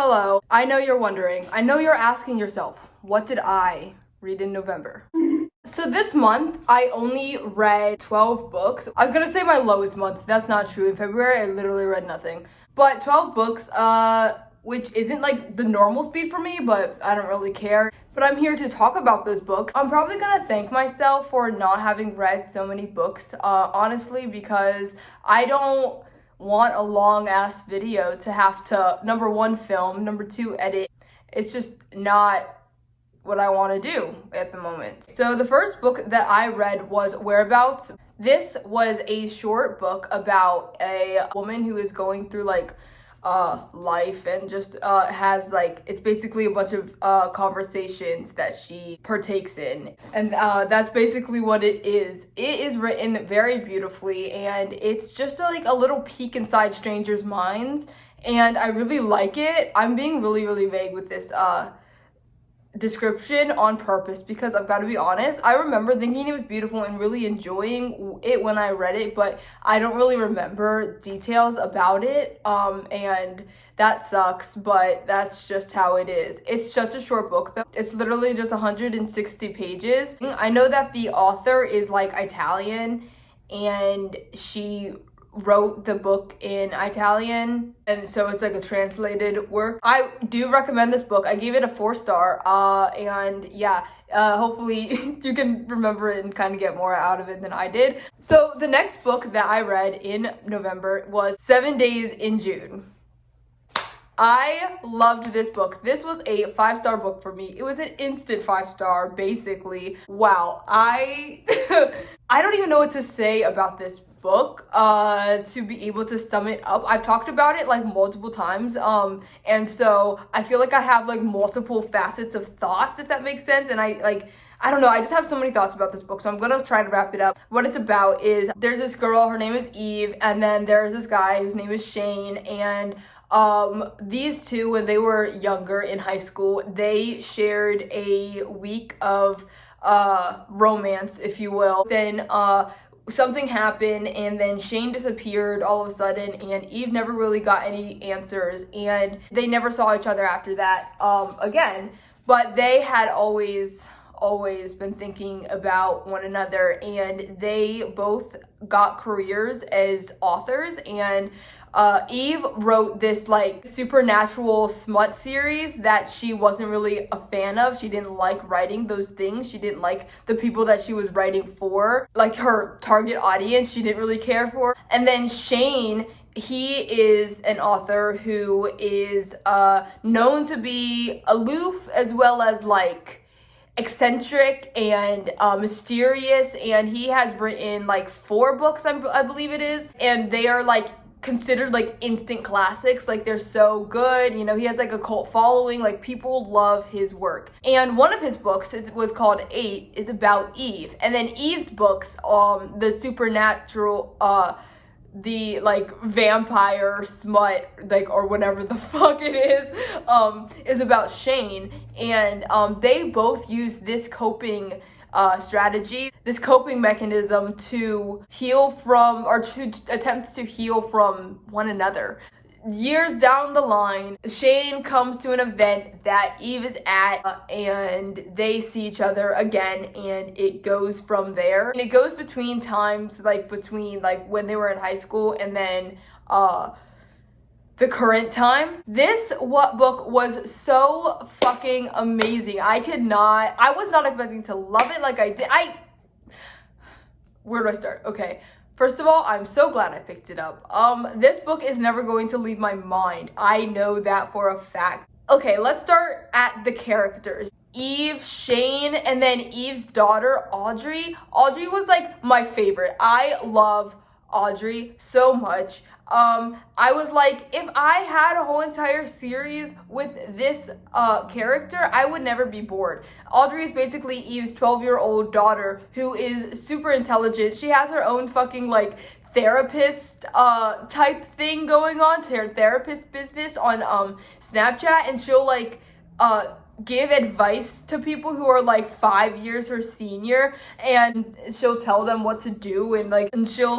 Hello. I know you're wondering. I know you're asking yourself, what did I read in November? So this month, I only read 12 books. I was gonna say my lowest month. That's not true. In February, I literally read nothing. But 12 books, which isn't like the normal speed for me, but I don't really care. But I'm here to talk about those books. I'm probably gonna thank myself for not having read so many books, honestly, because I don't want a long ass video to have to, number one, film, number two, edit. It's just not what I want to do at the moment. So the first book that I read was Whereabouts. This was a short book about a woman who is going through like life and just has like, it's basically a bunch of conversations that she partakes in, and that's basically what it is. It is written very beautifully, and it's just like a little peek inside strangers' minds, and I really like it. I'm being really vague with this description on purpose because I've got to be honest, I remember thinking it was beautiful and really enjoying it when I read it, but I don't really remember details about it, and that sucks, but that's just how it is. It's such a short book though. It's literally just 160 pages. I know that the author is like Italian, and she wrote the book in Italian, and so it's like a translated work. I do recommend this book. I gave it a 4-star, and yeah, hopefully you can remember it and kind of get more out of it than I did. So the next book that I read in November was 7 Days in June. I loved this book. This was a 5-star book for me. It was an instant 5-star, basically. Wow, I don't even know what to say about this book to be able to sum it up. I've talked about it like multiple times, and so I feel like I have like multiple facets of thoughts, if that makes sense, and I don't know, I just have so many thoughts about this book, so I'm gonna try to wrap it up. What it's about is there's this girl, her name is Eve, and then there's this guy whose name is Shane, and these two, when they were younger in high school, they shared a week of romance, if you will. Then something happened, and then Shane disappeared all of a sudden, and Eve never really got any answers, and they never saw each other after that again. But they had always been thinking about one another, and they both got careers as authors, and Eve wrote this like supernatural smut series that she wasn't really a fan of. She didn't like writing those things. She didn't like the people that she was writing for, like her target audience, she didn't really care for. And then Shane, he is an author who is known to be aloof as well as like eccentric and mysterious, and he has written like 4 books, I believe it is, and they are like considered like instant classics. Like, they're so good, you know. He has like a cult following, like people love his work. And one of his books was called 8, is about Eve, and then Eve's books, the supernatural, the like vampire smut, like, or whatever the fuck it is about Shane, and they both use this coping strategy, this coping mechanism to heal from, or to attempt to heal from one another. Years down the line, Shane comes to an event that Eve is at, and they see each other again, and it goes from there. And it goes between times, like between like when they were in high school and then the current time. This book was so fucking amazing. I was not expecting to love it like I did. Where do I start? Okay. First of all, I'm so glad I picked it up. This book is never going to leave my mind. I know that for a fact. Okay, let's start at the characters. Eve, Shane, and then Eve's daughter, Audrey. Audrey was like my favorite. I love Audrey so much. I was like, if I had a whole entire series with this character, I would never be bored. Audrey is basically Eve's 12-year-old daughter who is super intelligent. She has her own fucking like therapist type thing going on, to her therapist business on Snapchat, and she'll like give advice to people who are like 5 years her senior, and she'll tell them what to do, and she'll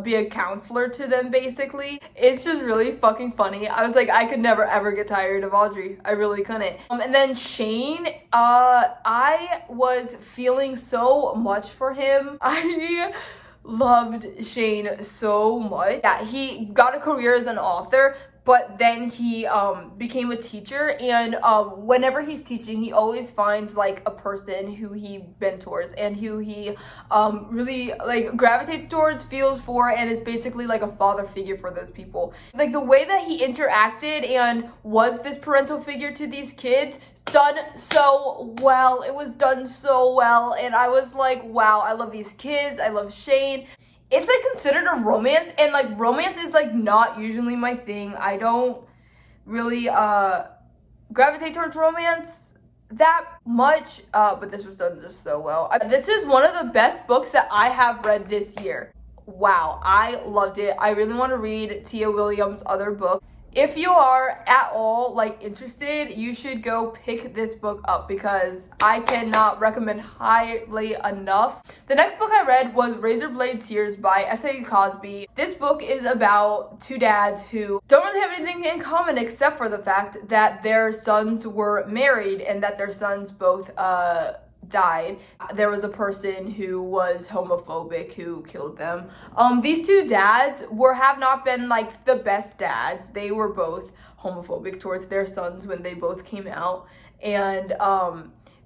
be a counselor to them basically. It's just really fucking funny. I was like, I could never ever get tired of Audrey. I really couldn't. And then Shane, I was feeling so much for him. I loved Shane so much. Yeah, he got a career as an author, but then he became a teacher, and whenever he's teaching, he always finds like a person who he mentors and who he really like gravitates towards, feels for, and is basically like a father figure for those people. Like the way that he interacted and was this parental figure to these kids, done so well. It was done so well, and I was like, wow, I love these kids. I love Shane. It's like considered a romance, and like romance is like not usually my thing. I don't really gravitate towards romance that much, but this was done just so well. This is one of the best books that I have read this year. Wow, I loved it. I really want to read Tia Williams' other book. If you are at all like interested, you should go pick this book up because I cannot recommend highly enough. The next book I read was Razor Blade Tears by S.A. Cosby. This book is about two dads who don't really have anything in common except for the fact that their sons were married and that their sons both died. There was a person who was homophobic who killed them. These two dads have not been like the best dads. They were both homophobic towards their sons when they both came out, and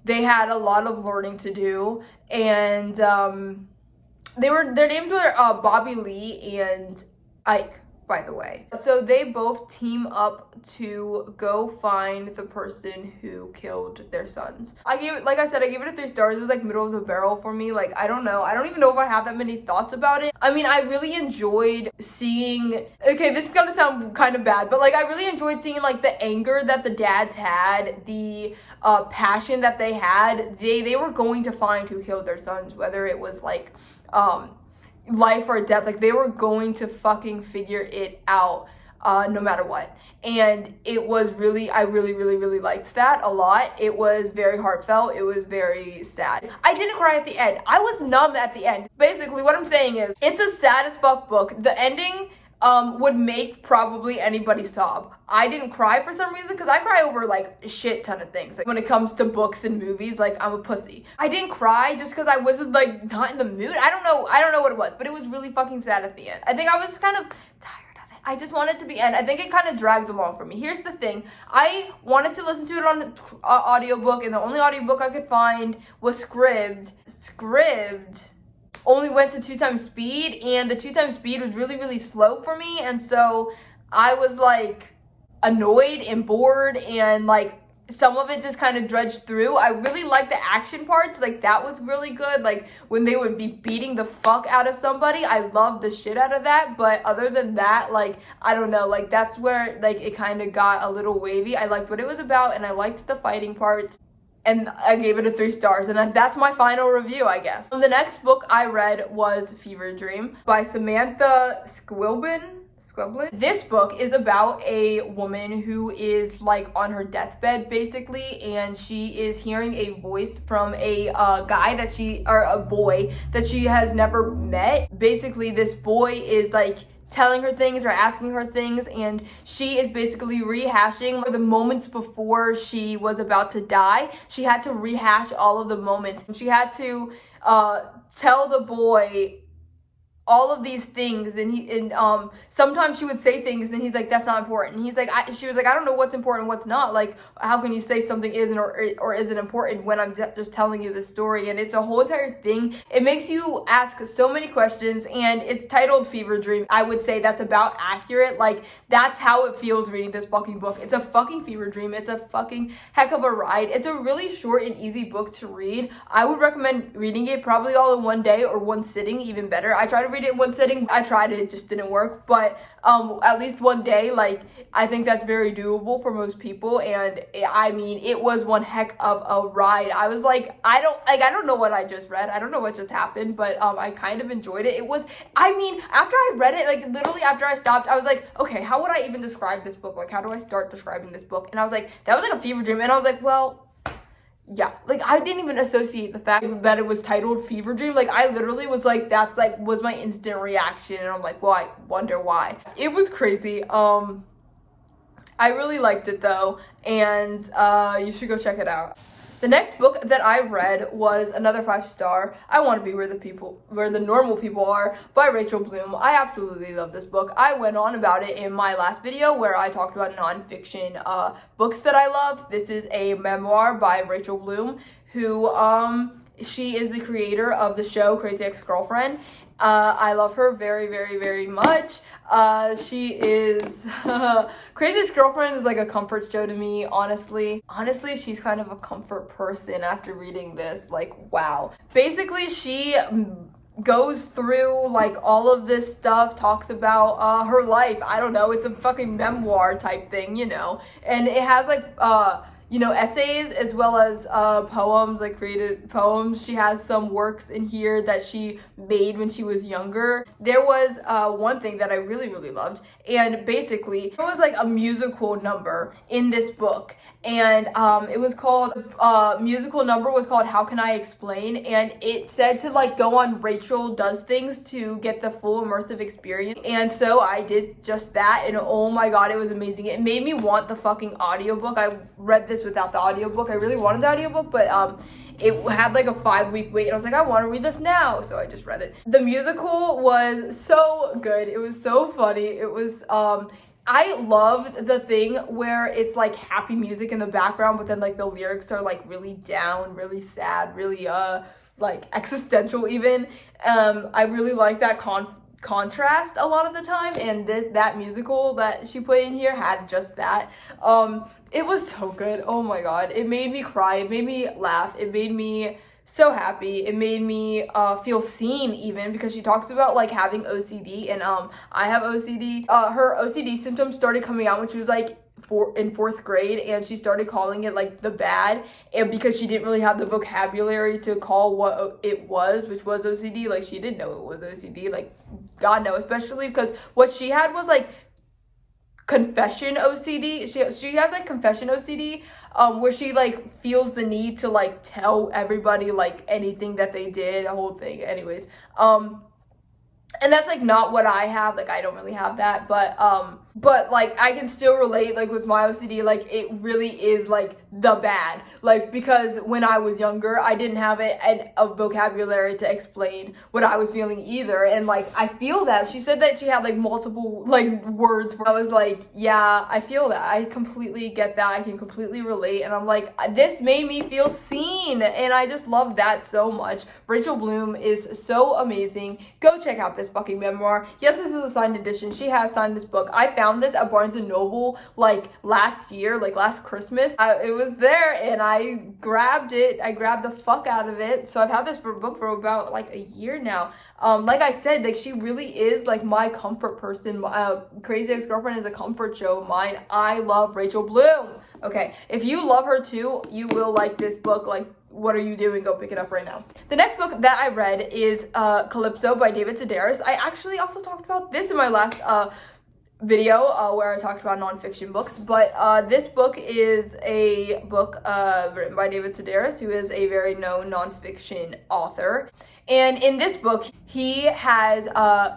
they had a lot of learning to do, and their names were Bobby Lee and Ike, by the way. So they both team up to go find the person who killed their sons. I gave it, like I said, I gave it a 3 stars. It was like middle of the barrel for me. Like, I don't know. I don't even know if I have that many thoughts about it. I mean, I really enjoyed seeing, okay, this is gonna sound kind of bad, but like I really enjoyed seeing like the anger that the dads had, the passion that they had. They were going to find who killed their sons, whether it was like life or death. Like they were going to fucking figure it out no matter what. And it was really, I really liked that a lot. It was very heartfelt. It was very sad. I didn't cry at the end. I was numb at the end. Basically what I'm saying is it's a sad as fuck book. The ending would make probably anybody sob. I didn't cry for some reason because I cry over like a shit ton of things. Like when it comes to books and movies, like I'm a pussy. I didn't cry just because I wasn't like not in the mood. I don't know what it was, but it was really fucking sad at the end. I think I was kind of tired of it. I just wanted it to be end. I think it kind of dragged along for me. Here's the thing. I wanted to listen to it on the audiobook, and the only audiobook I could find was Scribd. Scribd only went to 2 times speed, and the 2 times speed was really slow for me, and so I was like annoyed and bored, and like some of it just kind of dredged through. I really liked the action parts, like that was really good, like when they would be beating the fuck out of somebody. I loved the shit out of that, but other than that, like I don't know, like that's where like it kind of got a little wavy. I liked what it was about, and I liked the fighting parts, and I gave it a 3 stars, and that's my final review, I guess. The next book I read was Fever Dream by Samantha Squilbin. This book is about a woman who is like on her deathbed basically, and she is hearing a voice from a boy that she has never met. Basically, this boy is like telling her things or asking her things, and she is basically rehashing the moments before she was about to die. She had to rehash all of the moments. She had to tell the boy all of these things, and sometimes she would say things and he's like, that's not important. And he's like, she was like, I don't know what's important, what's not. Like, how can you say something isn't or isn't important when I'm just telling you this story? And it's a whole entire thing. It makes you ask so many questions, and it's titled Fever Dream. I would say that's about accurate. Like, that's how it feels reading this fucking book. It's a fucking fever dream. It's a fucking heck of a ride. It's a really short and easy book to read. I would recommend reading it probably all in one day or one sitting, even better. I try to read read it in one sitting. I tried it, it just didn't work, but at least one day, like, I think that's very doable for most people. And I mean, it was one heck of a ride. I was like, I don't know what I just read. I don't know what just happened, but I kind of enjoyed it. It was, I mean, after I read it, like literally after I stopped, I was like, okay, how would I even describe this book? Like, how do I start describing this book? And I was like, that was like a fever dream. And I was like, well, yeah, like I didn't even associate the fact that it was titled Fever Dream. Like, I literally was like, that's like was my instant reaction, and I'm like, well, I wonder why. It was crazy. I really liked it though, and you should go check it out. The next book that I read was another 5-star, I Want to Be Where the Normal People Are by Rachel Bloom. I absolutely love this book. I went on about it in my last video where I talked about nonfiction books that I love. This is a memoir by Rachel Bloom, who she is the creator of the show Crazy Ex-Girlfriend. I love her very, very, very much. She is Crazy Ex-Girlfriend is like a comfort show to me, honestly. Honestly, she's kind of a comfort person after reading this. Like, wow. Basically, she goes through like all of this stuff, talks about her life. I don't know, it's a fucking memoir type thing, you know. And it has like you know, essays as well as poems, like created poems. She has some works in here that she made when she was younger. There was one thing that I really, really loved, and basically there was like a musical number in this book, and it was called, musical number was called How Can I Explain, and it said to like go on Rachel Does Things to get the full immersive experience, and so I did just that, and oh my god, it was amazing. It made me want the fucking audiobook. I read this without the audiobook. I really wanted the audiobook, but it had like a 5-week wait, and I was like, I want to read this now, so I just read it. The musical was so good. It was so funny. It was I loved the thing where it's like happy music in the background, but then like the lyrics are like really down, really sad, really like existential even. I really like that contrast a lot of the time, and that musical that she put in here had just that. It was so good. Oh my god, it made me cry, it made me laugh, it made me so happy, it made me feel seen even, because she talks about like having OCD, and I have OCD. Her OCD symptoms started coming out when she was like in 4th grade, and she started calling it like the bad, and because she didn't really have the vocabulary to call what it was, which was OCD. Like, she didn't know it was OCD, like, god no, especially because what she had was like confession OCD. She has like confession OCD, where she like feels the need to like tell everybody like anything that they did, a whole thing. Anyways, and that's like not what I have. Like, I don't really have that, but like I can still relate like with my OCD. Like, it really is like the bad, like, because when I was younger I didn't have a vocabulary to explain what I was feeling either, and like I feel that. She said that she had like multiple like words where I was like, yeah, I feel that, I completely get that, I can completely relate, and I'm like, this made me feel seen, and I just love that so much. Rachel Bloom is so amazing. Go check out this fucking memoir. Yes, this is a signed edition. She has signed this book. I found this at Barnes & Noble like last year, like last Christmas. It was there, and I grabbed it. I grabbed the fuck out of it. So I've had this book for about like a year now. Like I said, like, she really is like my comfort person. Crazy Ex-Girlfriend is a comfort show of mine. I love Rachel Bloom. Okay, if you love her too, you will like this book. Like, what are you doing? Go pick it up right now. The next book that I read is Calypso by David Sedaris. I actually also talked about this in my last video where I talked about nonfiction books, but this book is a book written by David Sedaris, who is a very known nonfiction author. And in this book, he has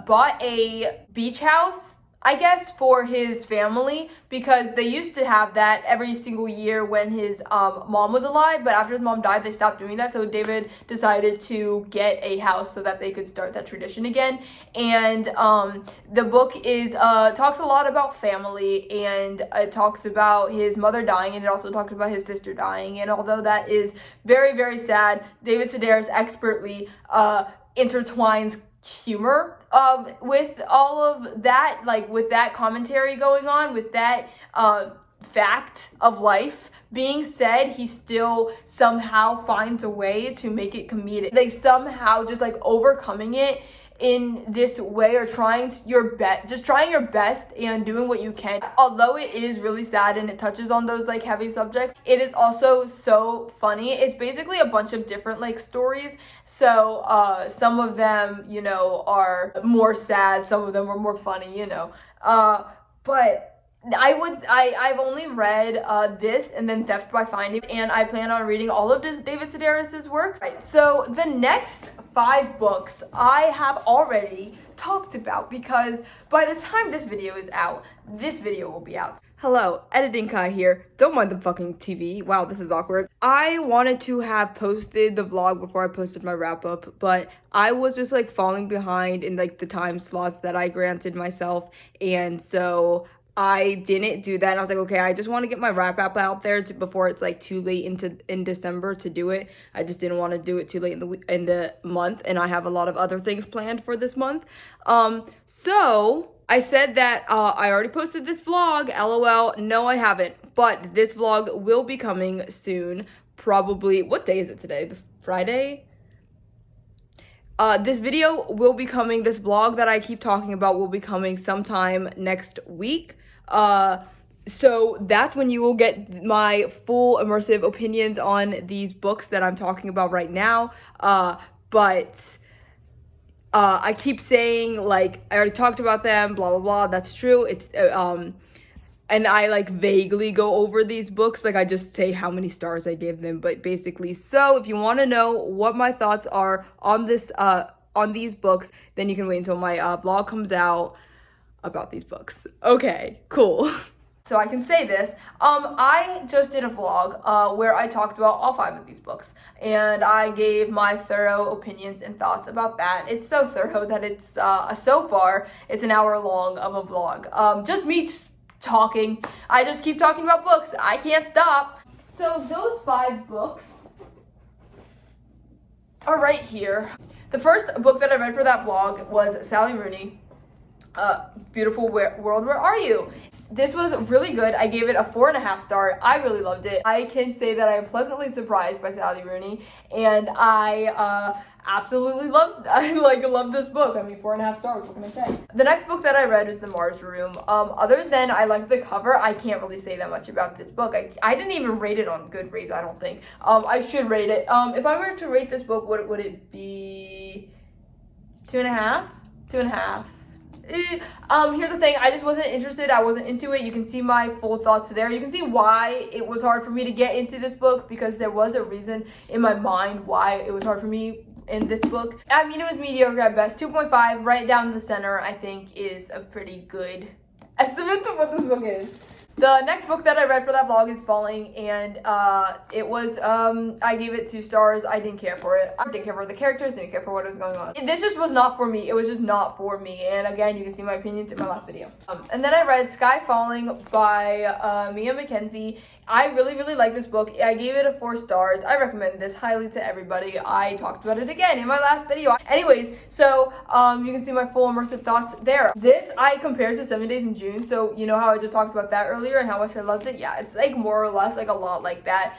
bought a beach house, I guess, for his family, because they used to have that every single year when his mom was alive, but after his mom died, they stopped doing that. So David decided to get a house so that they could start that tradition again. And the book is talks a lot about family, and it talks about his mother dying, and it also talks about his sister dying. And although that is very, very sad, David Sedaris expertly intertwines humor with all of that, like with that commentary going on, with that fact of life being said. He still somehow finds a way to make it comedic. Like, somehow just like overcoming it in this way, or just trying your best and doing what you can. Although it is really sad and it touches on those like heavy subjects, it is also so funny. It's basically a bunch of different like stories. So some of them, you know, are more sad, some of them are more funny, you know. But I've only read this and then Theft by Finding, and I plan on reading all of David Sedaris's works. Right, so the next 5 books I have already talked about, because by the time this video is out, this video will be out. Hello, Editing Kai here. Don't mind the fucking TV. Wow, this is awkward. I wanted to have posted the vlog before I posted my wrap up, but I was just like falling behind in like the time slots that I granted myself, and so I didn't do that. And I was like, okay, I just want to get my wrap up out there before it's like too late in December to do it. I just didn't want to do it too late in the month, and I have a lot of other things planned for this month. So I said that I already posted this vlog. LOL. No, I haven't. But this vlog will be coming soon. Probably, what day is it today? Friday? This video will be coming, this vlog that I keep talking about will be coming sometime next week. So that's when you will get my full immersive opinions on these books that I'm talking about right now. But I keep saying, like, I already talked about them, blah, blah, blah. That's true. It's, and I, like, vaguely go over these books. Like, I just say how many stars I gave them. But basically, so if you want to know what my thoughts are on this, on these books, then you can wait until my vlog comes out about these books. Okay, cool. So I can say this, I just did a vlog where I talked about all 5 of these books, and I gave my thorough opinions and thoughts about that. It's so thorough that it's, so far, it's an hour long of a vlog. Just me talking. I just keep talking about books. I can't stop. So those 5 books are right here. The first book that I read for that vlog was Sally Rooney, Beautiful World, Where Are You? This was really good. I gave it a 4.5 star. I really loved it. I can say that I am pleasantly surprised by Sally Rooney, and I absolutely loved this book. I mean, 4.5 stars, what can I say? The next book that I read was The Mars Room. Other than I liked the cover, I can't really say that much about this book. I didn't even rate it on Goodreads, I don't think. I should rate it. If I were to rate this book, would it be 2.5? 2.5. Here's the thing, I just wasn't interested. I wasn't into it. You can see my full thoughts there. You can see why it was hard for me to get into this book, because there was a reason in my mind why it was hard for me in this book. I mean, it was mediocre at best. 2.5 right down the center, I think, is a pretty good estimate of what this book is. The next book that I read for that vlog is Falling, and it was, I gave it 2 stars. I didn't care for it. I didn't care for the characters, didn't care for what was going on. This just was not for me. It was just not for me, and again, you can see my opinions in my last video. And then I read Sky Falling by Mia Mackenzie. I really, really like this book. I gave it a 4 stars. I recommend this highly to everybody. I talked about it again in my last video. Anyways, so you can see my full immersive thoughts there. This I compared to 7 Days in June. So you know how I just talked about that earlier and how much I loved it? Yeah, it's like more or less like a lot like that.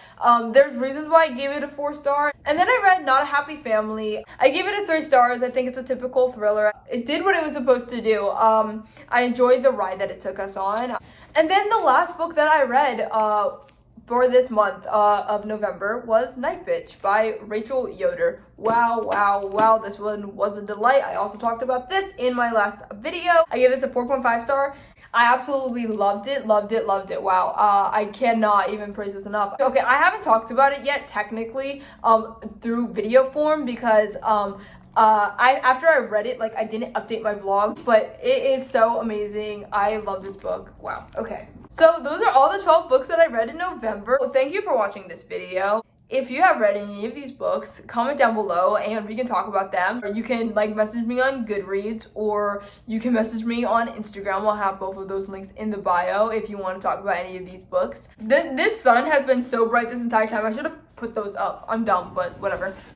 There's reasons why I gave it a 4 star. And then I read Not a Happy Family. I gave it a 3 stars. I think it's a typical thriller. It did what it was supposed to do. I enjoyed the ride that it took us on. And then the last book that I read for this month of November was Night Bitch by Rachel Yoder. Wow, wow, wow, this one was a delight. I also talked about this in my last video. I gave this a 4.5 star. I absolutely loved it, loved it, loved it. Wow, I cannot even praise this enough. Okay, I haven't talked about it yet technically through video form, because after I read it, like, I didn't update my vlog, but it is so amazing. I love this book. Wow. Okay. So those are all the 12 books that I read in November. Well, thank you for watching this video. If you have read any of these books, comment down below and we can talk about them. Or you can like message me on Goodreads, or you can message me on Instagram. I'll have both of those links in the bio if you want to talk about any of these books. This sun has been so bright this entire time. I should have put those up. I'm dumb, but whatever.